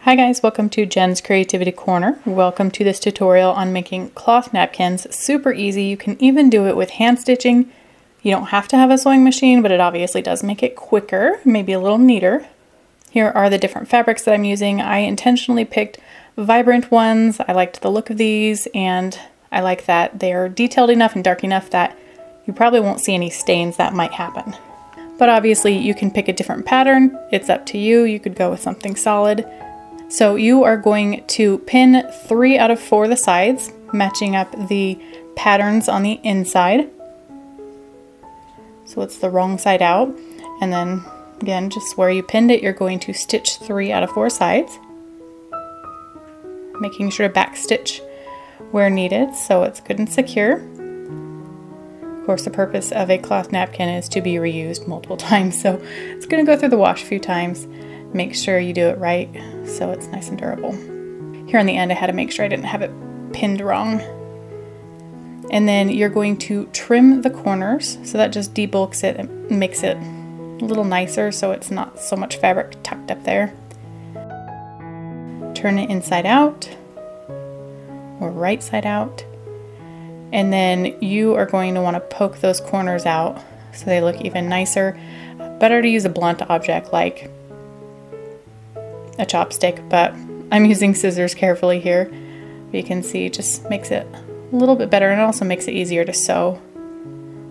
Hi guys, welcome to Jen's Creativity Corner. Welcome to this tutorial on making cloth napkins. Super easy. You can even do it with hand stitching. You don't have to have a sewing machine, but it obviously does make it quicker, maybe a little neater. Here are the different fabrics that I'm using. I intentionally picked vibrant ones. I liked the look of these, and I like that they're detailed enough and dark enough that you probably won't see any stains that might happen. But obviously you can pick a different pattern. It's up to you. You could go with something solid. So you are going to pin 3 out of 4 of the sides, matching up the patterns on the inside. So it's the wrong side out. And then again, just where you pinned it, you're going to stitch 3 out of 4 sides, making sure to back stitch where needed so it's good and secure. Of course, the purpose of a cloth napkin is to be reused multiple times, so it's going to go through the wash a few times. Make sure you do it right so it's nice and durable. Here on the end, I had to make sure I didn't have it pinned wrong. And then you're going to trim the corners, so that just debulks it and makes it a little nicer so it's not so much fabric tucked up there. Turn it inside out or right side out. And then you are going to want to poke those corners out so they look even nicer. Better to use a blunt object like a chopstick, but I'm using scissors carefully here. But you can see it just makes it a little bit better, and it also makes it easier to sew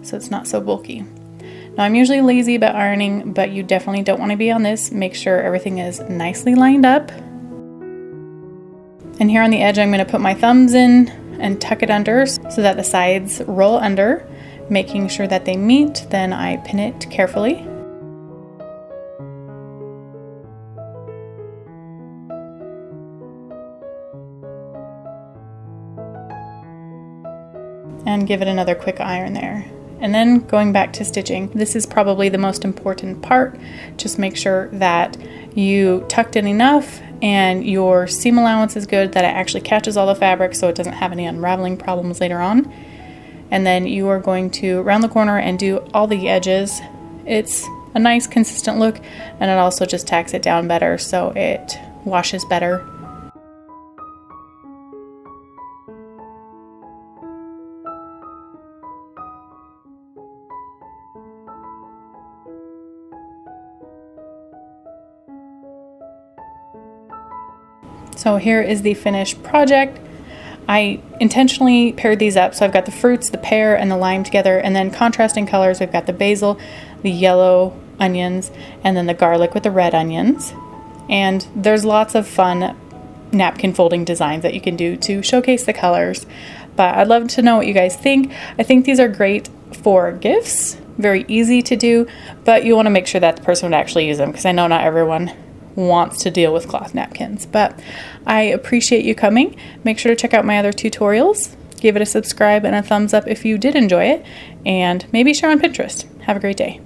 so it's not so bulky. Now I'm usually lazy about ironing, but you definitely don't want to be on this. Make sure everything is nicely lined up. And here on the edge I'm going to put my thumbs in and tuck it under so that the sides roll under, making sure that they meet. Then I pin it carefully. And give it another quick iron there. And then going back to stitching, this is probably the most important part. Just make sure that you tucked in enough and your seam allowance is good, that it actually catches all the fabric so it doesn't have any unraveling problems later on. And then you are going to round the corner and do all the edges. It's a nice consistent look, and it also just tacks it down better so it washes better. So here is the finished project. I intentionally paired these up, so I've got the fruits, the pear, and the lime together, and then contrasting colors, we've got the basil, the yellow onions, and then the garlic with the red onions. And there's lots of fun napkin folding designs that you can do to showcase the colors, but I'd love to know what you guys think. I think these are great for gifts, very easy to do, but you want to make sure that the person would actually use them, because I know not everyone wants to deal with cloth napkins. But I appreciate you coming. Make sure to check out my other tutorials. Give it a subscribe and a thumbs up if you did enjoy it, and maybe share on Pinterest. Have a great day.